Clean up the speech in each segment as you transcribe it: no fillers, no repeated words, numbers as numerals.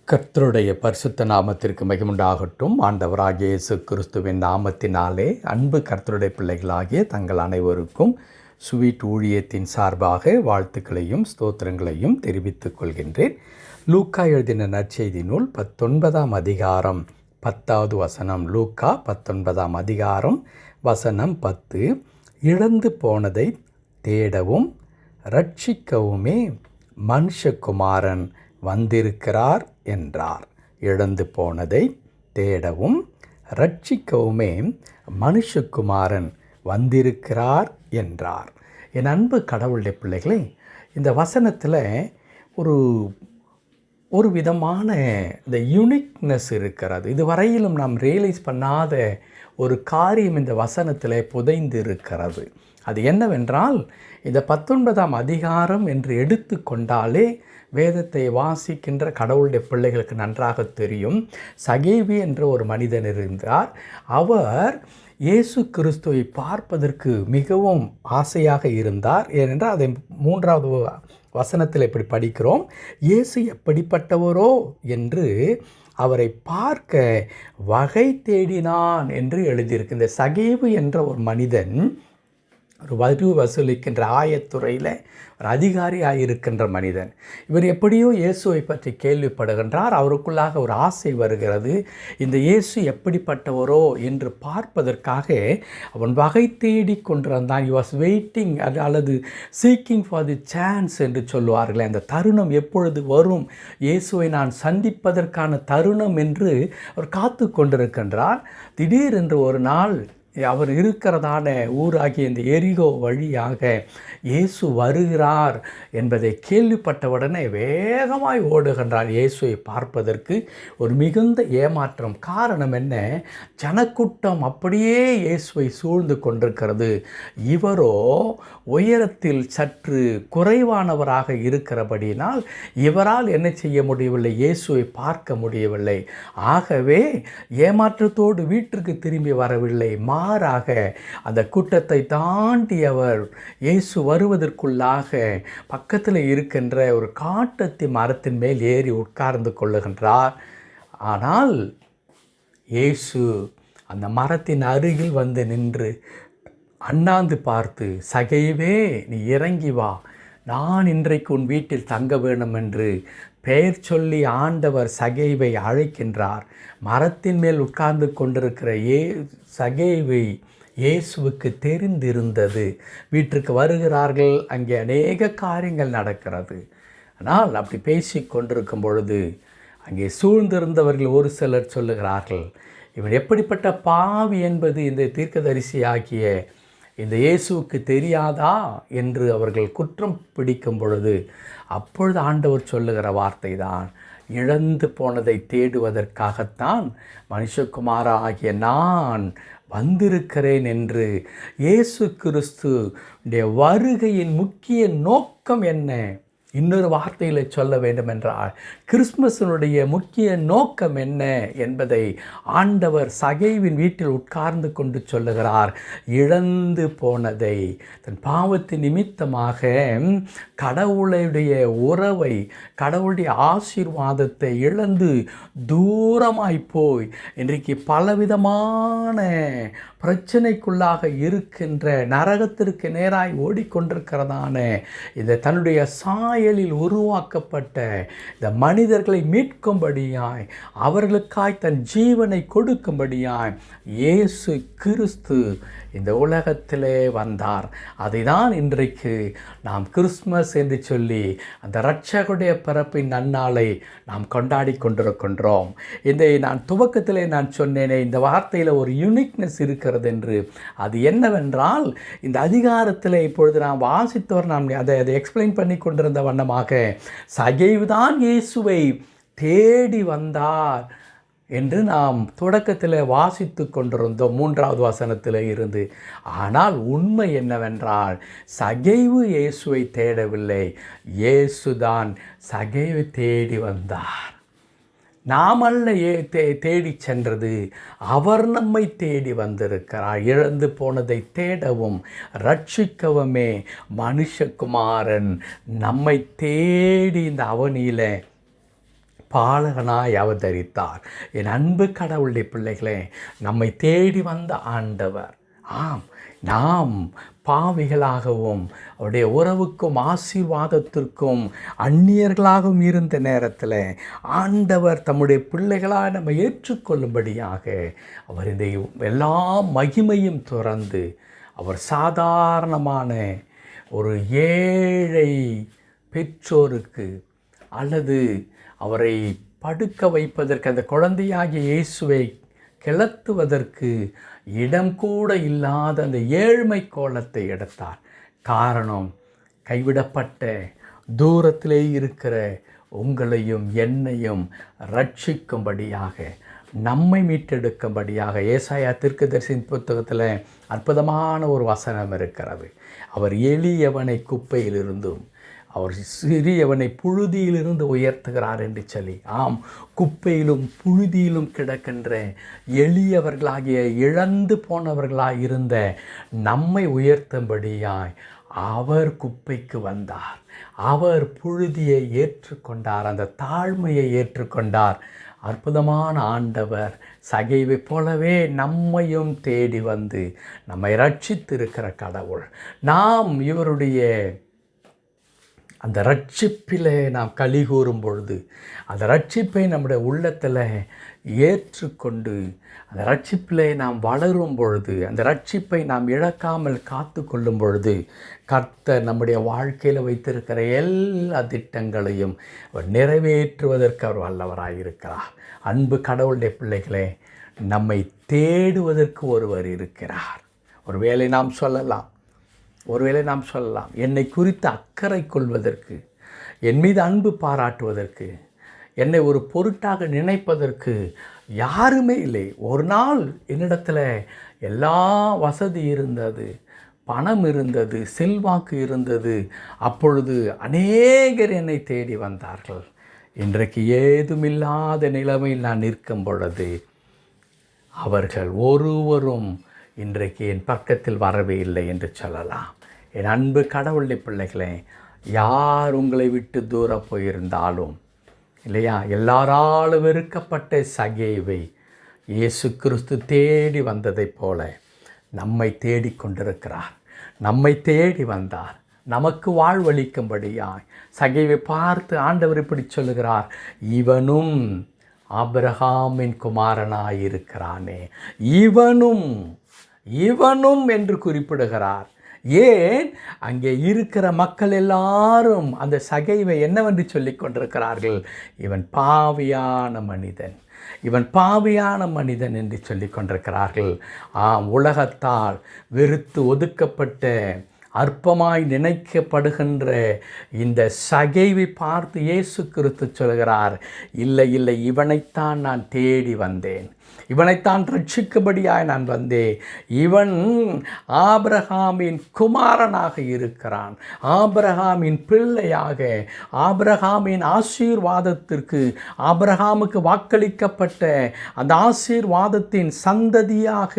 கர்த்தருடைய பரிசுத்த நாமத்திற்கு மகிமுண்டாகட்டும். ஆண்டவராகிய இயேசு கிறிஸ்துவின் நாமத்தினாலே அன்பு கர்த்தருடைய பிள்ளைகளாகிய தங்கள் அனைவருக்கும் ஸ்வீட் ஊழியத்தின் சார்பாக வாழ்த்துக்களையும் ஸ்தோத்திரங்களையும் தெரிவித்துக் கொள்கின்றேன். லூக்கா எழுதின நற்செய்தி நூல் 19ஆம் அதிகாரம் 10வது வசனம். லூக்கா 19ஆம் அதிகாரம் வசனம் 10. இழந்து போனதை தேடவும் ரட்சிக்கவுமே மனுஷகுமாரன் வந்திருக்கிறார் என்றார். இழந்து போனதை தேடவும் ரட்சிக்கவுமே மனுஷகுமாரன் வந்திருக்கிறார் என்றார். என் அன்பு கடவுளுடைய பிள்ளைகளே, இந்த வசனத்தில் ஒரு விதமான இந்த யூனிக்னஸ் இருக்கிறது. இதுவரையிலும் நாம் ரியலைஸ் பண்ணாத ஒரு காரியம் இந்த வசனத்தில் புதைந்து இருக்கிறது. அது என்னவென்றால், இந்த 19ஆம் அதிகாரம் என்று எடுத்து கொண்டாலே வேதத்தை வாசிக்கின்ற கடவுளுடைய பிள்ளைகளுக்கு நன்றாக தெரியும். சகேவி என்ற ஒரு மனிதன் இருந்தார். அவர் இயேசு கிறிஸ்துவை பார்ப்பதற்கு மிகவும் ஆசையாக இருந்தார். ஏனென்றால் அதை 3வது வசனத்தில் இப்படி படிக்கிறோம். இயேசு எப்படிப்பட்டவரோ என்று அவரை பார்க்க வகை தேடினான் என்று எழுதியிருக்கு. இந்த சகேவு என்ற ஒரு மனிதன் ஒரு வரி வசூலிக்கின்ற ஆயத்துறையில் ஒரு அதிகாரியாக இருக்கின்ற மனிதன். இவர் எப்படியோ இயேசுவை பற்றி கேள்விப்படுகின்றார். அவருக்குள்ளாக ஒரு ஆசை வருகிறது. இந்த இயேசு எப்படிப்பட்டவரோ என்று பார்ப்பதற்காக அவன் வகை தேடி கொண்டிருந்தான். he was waiting, அல்லது சீக்கிங் ஃபார் தி சான்ஸ் என்று சொல்லுவார்கள். அந்த தருணம் எப்பொழுது வரும், இயேசுவை நான் சந்திப்பதற்கான தருணம் என்று அவர் காத்து கொண்டிருக்கின்றார். திடீரென்று ஒரு நாள் அவர் இருக்கிறதான ஊராகிய இந்த எரிகோ வழியாக இயேசு வருகிறார் என்பதை கேள்விப்பட்டவுடனே வேகமாய் ஓடுகின்றார் இயேசுவை பார்ப்பதற்கு. ஒரு மிகுந்த ஏமாற்றம். காரணம் என்ன? ஜனக்கூட்டம் அப்படியே இயேசுவை சூழ்ந்து கொண்டிருக்கிறது. இவரோ உயரத்தில் சற்று குறைவானவராக இருக்கிறபடியினால் இவரால் என்ன செய்ய முடியவில்லை? இயேசுவை பார்க்க முடியவில்லை. ஆகவே ஏமாற்றத்தோடு வீட்டிற்கு திரும்பி வரவில்லை. மாறாக அந்த கூட்டத்தை தாண்டி அவர் இயேசு வருவதற்குள்ளாக பக்கத்தில் இருக்கின்ற ஒரு காட்டத்தி மரத்தின் மேல் ஏறி உட்கார்ந்து கொள்ளுகின்றார். ஆனால் இயேசு அந்த மரத்தின் அருகில் வந்து நின்று அண்ணாந்து பார்த்து, சகேவே, நீ இறங்கி வா, நான் இன்றைக்கு உன் வீட்டில் தங்க வேணும் என்று பெயர் சொல்லி ஆண்டவர் சகேவை அழைக்கின்றார். மரத்தின் மேல் உட்கார்ந்து கொண்டிருக்கிற சகேவை இயேசுவுக்கு தெரிந்திருந்தது. வீட்டிற்கு வருகிறார்கள், அங்கே அநேக காரியங்கள் நடக்கிறது. ஆனால் அப்படி பேசி கொண்டிருக்கும் பொழுது அங்கே சூழ்ந்திருந்தவர்கள் ஒரு சிலர் சொல்லுகிறார்கள், இவன் எப்படிப்பட்ட பாவி என்பது இந்த தீர்க்கதரிசியாகிய இந்த இயேசுவுக்கு தெரியாதா என்று அவர்கள் குற்றம் பிடிக்கும் பொழுது, அப்பொழுது ஆண்டவர் சொல்லுகிற வார்த்தை தான், இழந்து போனதை தேடுவதற்காகத்தான் மனுஷகுமாராகிய நான் வந்திருக்கிறேன் என்று. இயேசு கிறிஸ்துடைய வருகையின் முக்கிய நோக்கம் என்ன? இன்னொரு வார்த்தையில் சொல்ல வேண்டுமென்றால், கிறிஸ்மஸினுடைய முக்கிய நோக்கம் என்ன என்பதை ஆண்டவர் சகேவின் வீட்டில் உட்கார்ந்து கொண்டு சொல்லுகிறார். இழந்து போனதை, தன் பாவத்தின் நிமித்தமாக கடவுளுடைய உறவை, கடவுளுடைய ஆசீர்வாதத்தை இழந்து தூரமாய் போய் இன்றைக்கு பலவிதமான பிரச்சனைக்குள்ளாக இருக்கின்ற, நரகத்திற்கு நேராய் ஓடிக்கொண்டிருக்கிறதான இந்த தன்னுடைய சாயலில் உருவாக்கப்பட்ட இந்த மனிதர்களை மீட்கும்படியாய், அவர்களுக்காய் தன் ஜீவனை கொடுக்கும்படியாய் இயேசு கிறிஸ்து இந்த உலகத்திலே வந்தார். அதை தான் இன்றைக்கு நாம் கிறிஸ்மஸ் என்று சொல்லி அந்த இரட்சகருடைய பிறப்பின் நன்னாளை நாம் கொண்டாடி கொண்டிருக்கின்றோம். நான் துவக்கத்திலே நான் சொன்னேனே, இந்த வார்த்தையில் ஒரு யூனிக்னஸ் இருக்கிறது என்று. அது என்னவென்றால், இந்த அதிகாரத்தில் இப்பொழுது நாம் வாசித்தவர் நாம் அதை எக்ஸ்பிளைன் பண்ணி கொண்டிருந்த வண்ணமாக சகேவுதான் இயேசுவை தேடி வந்தார் என்று நாம் தொடக்கத்தில் வாசித்து கொண்டிருந்தோம் 3வது வசனத்தில் இருந்து. ஆனால் உண்மை என்னவென்றால், சகேவு இயேசுவை தேடவில்லை, இயேசுதான் சகேவை தேடி வந்தார். நாமல்ல தேடி சென்றது, அவர் நம்மை தேடி வந்திருக்கிறார். இழந்து போனதை தேடவும் ரட்சிக்கவுமே மனுஷகுமாரன் நம்மை தேடி இந்த அவனியில் பாலகனாய் அவதரித்தார். என் அன்பு கடவுளுடைய பிள்ளைகளே, நம்மை தேடி வந்த ஆண்டவர். ஆம், நாம் பாவிகளாகவும் அவருடைய உறவுக்கும் ஆசீர்வாதத்திற்கும் அந்நியர்களாகவும் இருந்த நேரத்தில் ஆண்டவர் தம்முடைய பிள்ளைகளாக நம்ம ஏற்றுக்கொள்ளும்படியாக அவர் இந்த எல்லா மகிமையும் துறந்து அவர் சாதாரணமான ஒரு ஏழை பெற்றோருக்கு அல்லது அவரை படுக்க வைப்பதற்கு, அந்த குழந்தையாகிய இயேசுவை கிளத்துவதற்கு இடம் கூட இல்லாத அந்த ஏழ்மை கோலத்தை எடுத்தார். காரணம், கைவிடப்பட்ட தூரத்திலே இருக்கிற உங்களையும் என்னையும் ரட்சிக்கும்படியாக, நம்மை மீட்டெடுக்கும்படியாக. ஏசாயா தீர்க்கதரிசியின் புத்தகத்தில் அற்புதமான ஒரு வசனம் இருக்கிறது. அவர் எளியவனை குப்பையிலிருந்தும் அவர் சிறியவனை புழுதியிலிருந்து உயர்த்துகிறார் என்று சொல்லி. ஆம், குப்பையிலும் புழுதியிலும் கிடக்கின்ற எளியவர்களாகிய இழந்து போனவர்களாக இருந்த நம்மை உயர்த்தும்படியாய் அவர் குப்பைக்கு வந்தார். அவர் புழுதியை ஏற்றுக்கொண்டார், அந்த தாழ்மையை ஏற்றுக்கொண்டார். அற்புதமான ஆண்டவர் சகைவை போலவே நம்மையும் தேடி வந்து நம்மை ரட்சித்திருக்கிற கடவுள். நாம் இவருடைய அந்த ரட்சிப்பிலே நாம் களி கூறும் பொழுது, அந்த ரட்சிப்பை நம்முடைய உள்ளத்தில் ஏற்றுக்கொண்டு அந்த ரட்சிப்பிலே நாம் வளரும் பொழுது, அந்த ரட்சிப்பை நாம் இழக்காமல் காத்து கொள்ளும் பொழுது, கர்த்தர் நம்முடைய வாழ்க்கையில் வைத்திருக்கிற எல்லா திட்டங்களையும் அவர் நிறைவேற்றுவதற்கு அவர் வல்லவராயிருக்கிறார். அன்பு கடவுளுடைய பிள்ளைகளே, நம்மை தேடுவதற்கு ஒருவர் இருக்கிறார். ஒருவேளை நாம் சொல்லலாம், என்னை குறித்து அக்கறை கொள்வதற்கு, என் மீது அன்பு பாராட்டுவதற்கு, என்னை ஒரு பொருட்டாக நினைப்பதற்கு யாருமே இல்லை. ஒரு நாள் என்னிடத்தில் எல்லா வசதி இருந்தது, பணம் இருந்தது, செல்வாக்கு இருந்தது. அப்பொழுது அநேகர் என்னை தேடி வந்தார்கள். இன்றைக்கு ஏதுமில்லாத நிலைமையில் நான் நிற்கும் பொழுது அவர்கள் ஒருவரும் இன்றைக்கு என் பக்கத்தில் வரவே இல்லை என்று சொல்லலாம். என் அன்பு கடவுளுடைய பிள்ளைகளே, யார் உங்களை விட்டு தூரம் போயிருந்தாலும் இல்லையா, எல்லாராலும் வெறுக்கப்பட்ட சகேவை இயேசு கிறிஸ்து தேடி வந்ததைப் போல நம்மை தேடிக்கொண்டிருக்கிறார். நம்மை தேடி வந்தார், நமக்கு வாழ்வளிக்கும்படியாய். சகேவை பார்த்து ஆண்டவர் இப்படி சொல்லுகிறார், இவனும் ஆபிரகாமின் குமாரனாயிருக்கிறானே. இவனும் என்று குறிப்பிடுகிறார். ஏன்? அங்கே இருக்கிற மக்கள் எல்லாரும் அந்த சகைவை என்னவென்று சொல்லிக் கொண்டிருக்கிறார்கள்? இவன் பாவியான மனிதன் என்று சொல்லிக் கொண்டிருக்கிறார்கள். உலகத்தால் வெறுத்து ஒதுக்கப்பட்ட அற்பமாய் நினைக்கப்படுகின்ற இந்த சகைவை பார்த்து இயேசு கிறிஸ்து சொல்கிறார், இல்லை, இவனைத்தான் நான் தேடி வந்தேன், இவனைத்தான் ரட்சிக்கும்படியாய் நான் வந்தேன். இவன் ஆபிரகாமின் குமாரனாக இருக்கிறான், ஆபிரகாமின் பிள்ளையாக, ஆபிரகாமின் ஆசீர்வாதத்திற்கு, ஆபிரகாமுக்கு வாக்களிக்கப்பட்ட அந்த ஆசீர்வாதத்தின் சந்ததியாக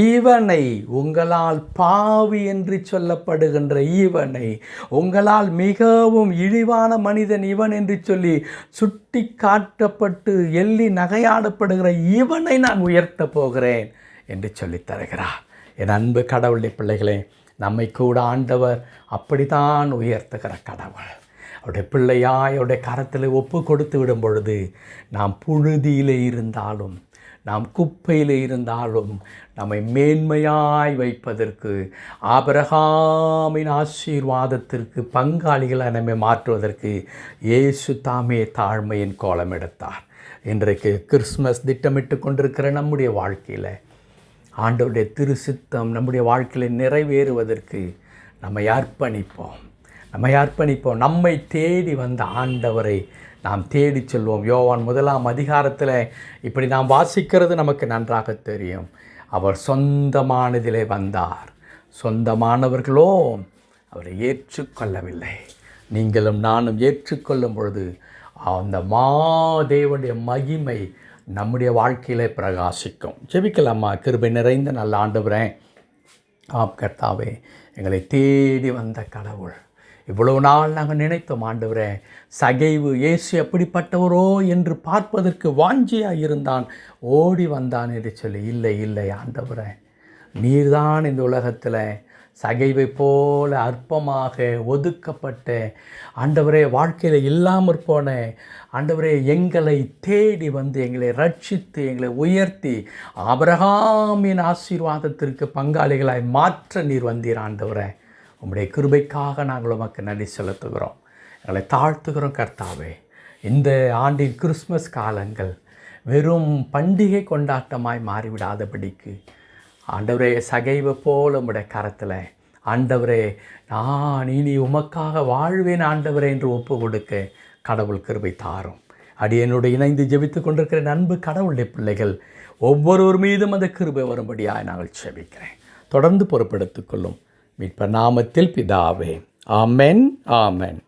இவனை, உங்களால் பாவி என்று சொல்லப்படுகின்ற இவனை, உங்களால் மிகவும் இழிவான மனிதன் இவன் என்று சொல்லி சுட்டி காட்டப்பட்டு எள்ளி நகையாடப்படுகிற இவனை நான் உயர்த்த போகிறேன் என்று சொல்லித் தருகிறார். என் அன்பு கடவுளுடைய பிள்ளைகளே, நம்மை கூட ஆண்டவர் அப்படித்தான் உயர்த்துகிற கடவுள். அவருடைய பிள்ளையாய் அவருடைய கரத்தில் ஒப்பு கொடுத்து விடும் பொழுது, நாம் புழுதியிலே இருந்தாலும், நாம் குப்பையில் இருந்தாலும், நம்மை மேன்மையாய் வைப்பதற்கு, ஆபிரகாமின் ஆசீர்வாதத்திற்கு பங்காளிகளாக நம்மை மாற்றுவதற்கு இயேசு தாமே தாழ்மையின் கோலம் எடுத்தார். இன்றைக்கு கிறிஸ்மஸ் திட்டமிட்டு கொண்டிருக்கிற நம்முடைய வாழ்க்கையில் ஆண்டவருடைய திருச்சித்தம் நம்முடைய வாழ்க்கையில் நிறைவேறுவதற்கு நம்மை அர்ப்பணிப்போம். நம்மை தேடி வந்த ஆண்டவரை நாம் தேடி செல்வோம். யோவான் 1 அதிகாரத்தில் இப்படி நாம் வாசிக்கிறது நமக்கு நன்றாக தெரியும். அவர் சொந்தமானதிலே வந்தார், சொந்தமானவர்களோ அவரை ஏற்றுக்கொள்ளவில்லை. நீங்களும் நானும் ஏற்றுக்கொள்ளும் பொழுது அந்த மாதேவனுடைய மகிமை நம்முடைய வாழ்க்கையிலே பிரகாசிக்கும். ஜெபிக்கலாமா? கிருபை நிறைந்த நல்ல ஆண்டவரே, கர்த்தாவே, எங்களை தேடி வந்த கடவுள், இவ்வளவு நாள் நாங்கள் நினைத்தோம் ஆண்டவரே, சகைவு இயேசு எப்படிப்பட்டவரோ என்று பார்ப்பதற்கு வாஞ்சியாக இருந்தான், ஓடி வந்தான் என்று சொல்லி. இல்லை இல்லை ஆண்டவரே, நீர்தான் இந்த உலகத்தில் சகைவை போல அற்பமாக ஒதுக்கப்பட்ட ஆண்டவரே, வாழ்க்கையில் இல்லாமற் போன ஆண்டவரே, எங்களை தேடி வந்து எங்களை ரட்சித்து எங்களை உயர்த்தி ஆபிரகாமின் ஆசீர்வாதத்திற்கு பங்காளிகளாய் மாற்ற நீர் வந்தீர் ஆண்டவரே. உம்முடைய கிருபைக்காக நாங்கள் உமக்கு நன்றி செலுத்துகிறோம், எங்களை தாழ்த்துகிறோம் கர்த்தாவே. இந்த ஆண்டின் கிறிஸ்மஸ் காலங்கள் வெறும் பண்டிகை கொண்டாட்டமாய் மாறிவிடாதபடிக்கு ஆண்டவரே, சகைவை போல உம்முடைய கரத்தில் ஆண்டவரே, நான் இனி உமக்காக வாழ்வேன் ஆண்டவரே என்று ஒப்பு கொடுக்க கடவுள் கிருபை தாரும். அடியனோடு இணைந்து ஜெபித்து கொண்டிருக்கிற அன்பு கடவுளுடைய பிள்ளைகள் ஒவ்வொருவர் மீதும் அந்த கிருபை வரும்படியாக நாங்கள் ஜெபிக்கிறேன். தொடர்ந்து பொறுப்பெடுத்துக் கொள்ளும் மீட்பர் நாமத்தில் பிதாவே. ஆமென், ஆமென்.